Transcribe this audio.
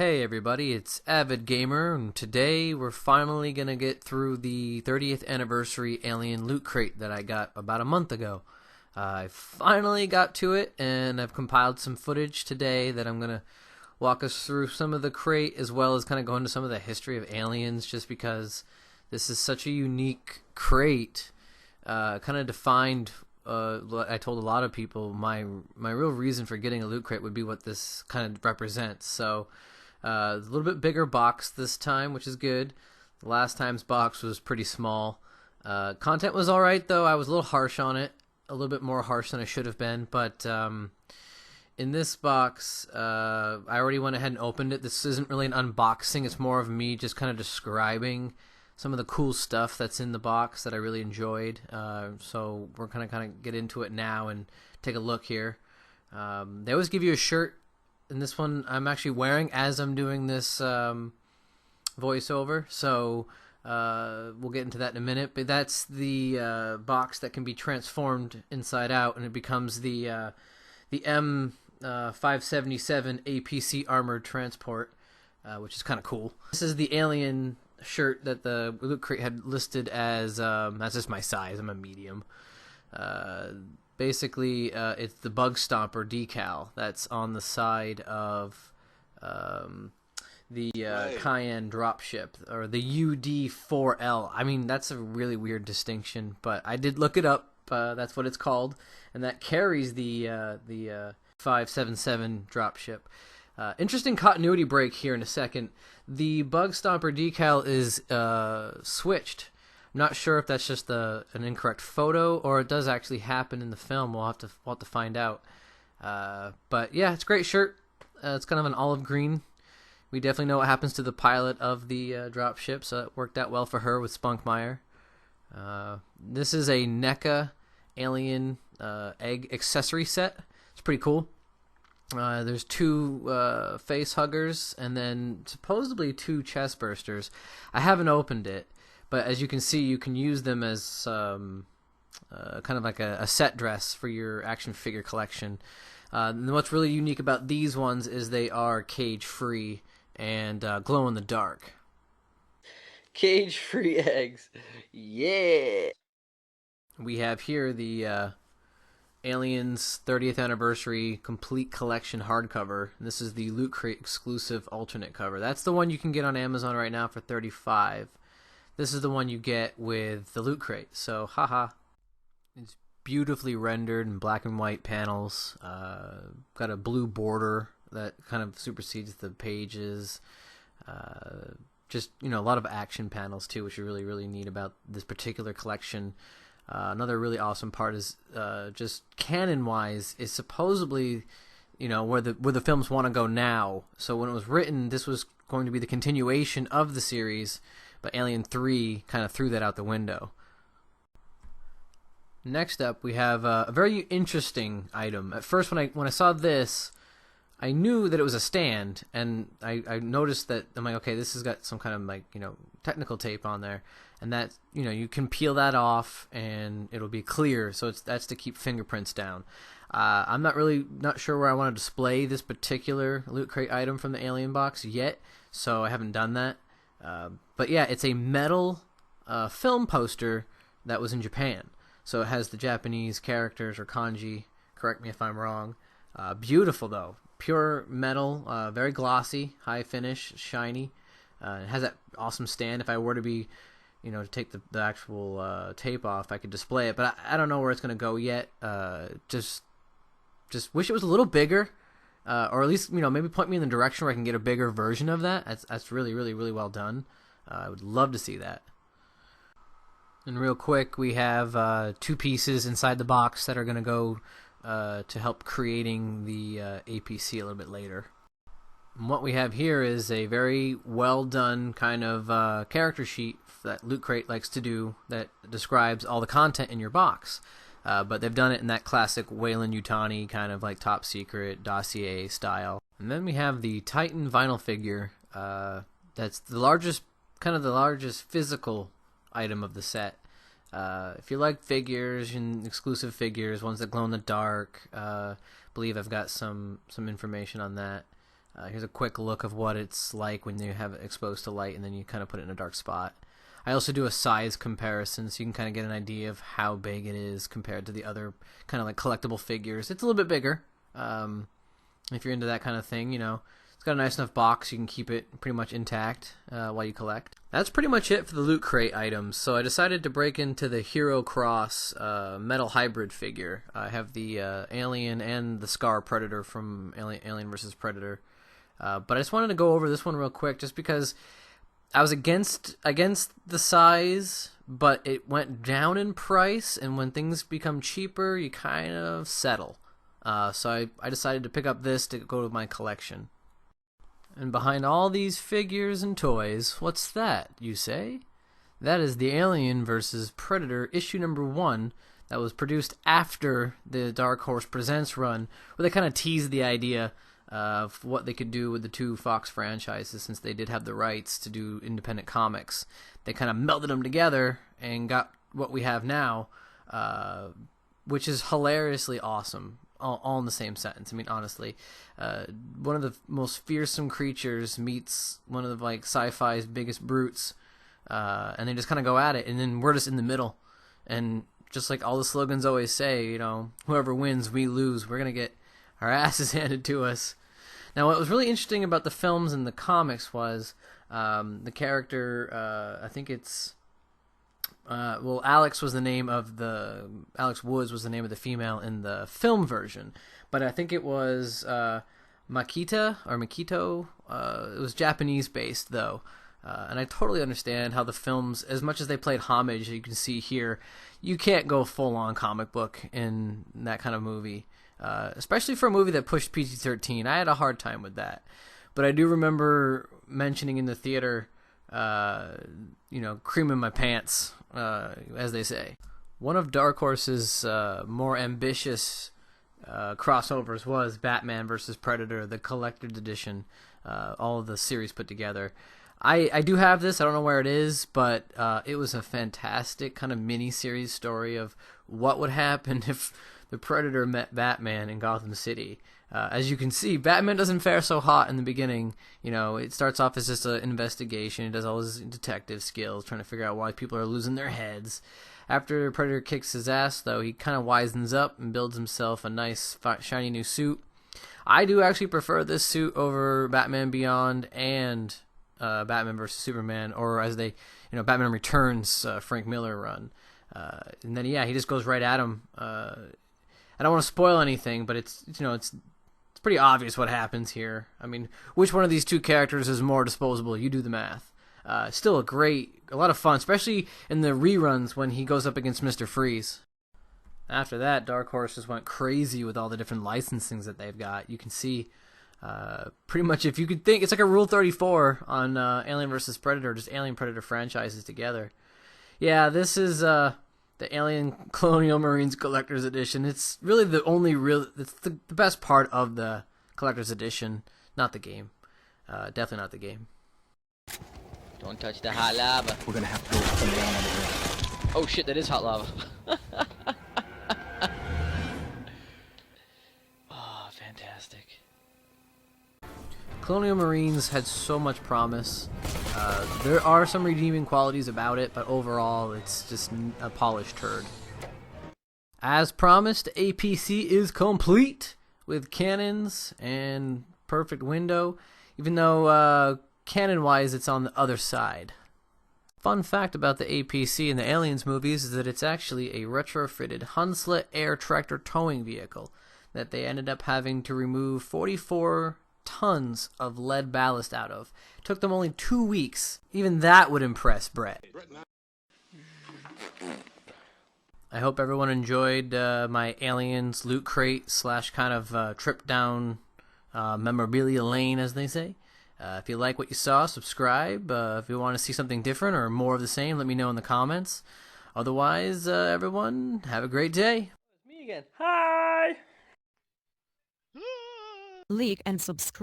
Hey everybody, it's Avid Gamer, and today we're finally gonna get through the 30th anniversary Alien Loot Crate that I got about a month ago. I finally got to it, and I've compiled some footage today that I'm gonna walk us through some of the crate, as well as kind of go into some of the history of aliens, just because this is such a unique crate. Kind of defined. I told a lot of people my real reason for getting a loot crate would be what this kind of represents. So. A little bit bigger box this time, which is good. The last time's box was pretty small. Content was alright, though. I was a little harsh on it. A little bit more harsh than I should have been. But in this box, I already went ahead and opened it. This isn't really an unboxing. It's more of me just kind of describing some of the cool stuff that's in the box that I really enjoyed. So we're going to kind of get into it now and take a look here. They always give you a shirt. And this one I'm actually wearing as I'm doing this voiceover, so we'll get into that in a minute. But that's the box that can be transformed inside out, and it becomes the M577 APC armored transport, which is kind of cool. This is the alien shirt that the Loot Crate had listed as that's just my size. I'm a medium. Basically, it's the Bug Stomper decal that's on the side of the Cayenne dropship, or the UD4L. I mean, that's a really weird distinction, but I did look it up. That's what it's called, and that carries the 577 dropship. Interesting continuity break here in a second. The Bug Stomper decal is switched. I'm not sure if that's just an incorrect photo or it does actually happen in the film. We'll have to find out. But yeah, it's a great shirt. It's kind of an olive green. We definitely know what happens to the pilot of the dropship, so it worked out well for her with Spunkmeyer. This is a NECA alien egg accessory set. It's pretty cool. There's two face huggers and then supposedly two chest bursters. I haven't opened it. But as you can see, you can use them as kind of like a set dress for your action figure collection. And what's really unique about these ones is they are cage-free and glow in the dark. Cage-free eggs. Yeah! We have here the Aliens 30th Anniversary Complete Collection hardcover. And this is the Loot Crate exclusive alternate cover. That's the one you can get on Amazon right now for $35. This is the one you get with the Loot Crate, so haha. It's beautifully rendered in black and white panels. Got a blue border that kind of supersedes the pages. Just, a lot of action panels too, which are really, really neat about this particular collection. Another really awesome part is just canon-wise is supposedly, where the films want to go now. So when it was written, this was going to be the continuation of the series. But Alien 3 kind of threw that out the window. Next up, we have a very interesting item. At first, when I saw this, I knew that it was a stand, and I noticed that I'm like, okay, this has got some kind of technical tape on there, and that you can peel that off and it'll be clear. So that's to keep fingerprints down. I'm not sure where I want to display this particular Loot Crate item from the Alien box yet, so I haven't done that. But yeah, it's a metal film poster that was in Japan. So it has the Japanese characters, or kanji, correct me if I'm wrong. Beautiful though. Pure metal, very glossy, high finish, shiny. It has that awesome stand. If I were to be, to take the actual tape off, I could display it. But I don't know where it's going to go yet. Just wish it was a little bigger. Or at least, maybe point me in the direction where I can get a bigger version of that. That's really, really, really well done. I would love to see that. And real quick, we have two pieces inside the box that are going to go to help creating the APC a little bit later. And what we have here is a very well done kind of character sheet that Loot Crate likes to do that describes all the content in your box. But they've done it in that classic Weyland-Yutani kind of like top secret dossier style. And then we have the Titan vinyl figure. That's the largest physical item of the set. If you like figures and exclusive figures, ones that glow in the dark, believe I've got some information on that. Here's a quick look of what it's like when you have it exposed to light and then you kind of put it in a dark spot. I also do a size comparison so you can kind of get an idea of how big it is compared to the other kind of like collectible figures. It's a little bit bigger. If you're into that kind of thing, you know. It's got a nice enough box. You can keep it pretty much intact while you collect. That's pretty much it for the Loot Crate items. So I decided to break into the Hero Cross metal hybrid figure. I have the Alien and the Scar Predator from Alien vs. Predator. But I just wanted to go over this one real quick just because I was against the size, but it went down in price, and when things become cheaper, you kind of settle. So I decided to pick up this to go to my collection. And behind all these figures and toys, what's that, you say? That is the Alien vs. Predator issue number 1 that was produced after the Dark Horse Presents run, where they kind of teased the idea of what they could do with the 2 Fox franchises since they did have the rights to do independent comics. They kind of melded them together and got what we have now, which is hilariously awesome. All in the same sentence. I mean, honestly, one of the most fearsome creatures meets one of the like sci-fi's biggest brutes, and they just kind of go at it, and then we're just in the middle. And just like all the slogans always say, you know, whoever wins, we lose. We're gonna get our asses handed to us. Now, what was really interesting about the films and the comics was the character. I think it's. Alex Woods was the name of the female in the film version, but I think it was Makita or Makito. It was Japanese based though, and I totally understand how the films, as much as they played homage, you can see here, you can't go full on comic book in that kind of movie, especially for a movie that pushed PG-13. I had a hard time with that, but I do remember mentioning in the theater, creaming my pants. As they say. One of Dark Horse's more ambitious crossovers was Batman vs. Predator, the collector's edition, all of the series put together. I do have this, I don't know where it is, but it was a fantastic kind of mini-series story of what would happen if the Predator met Batman in Gotham City. As you can see, Batman doesn't fare so hot in the beginning. You know, it starts off as just an investigation. He does all his detective skills, trying to figure out why people are losing their heads. After Predator kicks his ass, though, he kind of wisens up and builds himself a nice, shiny new suit. I do actually prefer this suit over Batman Beyond and Batman vs. Superman, or as they, Batman Returns, Frank Miller run. And then, he just goes right at him. I don't want to spoil anything, but it's pretty obvious what happens here. I mean, which one of these 2 characters is more disposable? You do the math. Still a lot of fun, especially in the reruns when he goes up against Mr. Freeze. After that, Dark Horse just went crazy with all the different licensings that they've got. You can see pretty much, if you could think, it's like a Rule 34 on Alien vs. Predator, just Alien Predator franchises together. Yeah, this is the Alien Colonial Marines Collector's Edition. It's really it's the best part of the Collector's Edition, not the game. Definitely not the game. Don't touch the hot lava. We're gonna have to go come down on the rim. Oh shit, that is hot lava. Oh, fantastic. Colonial Marines had so much promise. There are some redeeming qualities about it, but overall it's just a polished turd. As promised, APC is complete with cannons and perfect window, even though cannon-wise it's on the other side. Fun fact about the APC in the Aliens movies is that it's actually a retrofitted Hunslet air tractor towing vehicle that they ended up having to remove 44 tons of lead ballast out of. It took them only 2 weeks. Even that would impress Brett. I hope everyone enjoyed my Aliens Loot Crate / kind of trip down memorabilia lane, as they say. If you like what you saw, subscribe. If you want to see something different or more of the same, let me know in the comments. Otherwise, everyone, have a great day. It's me again. Hi! Like and subscribe.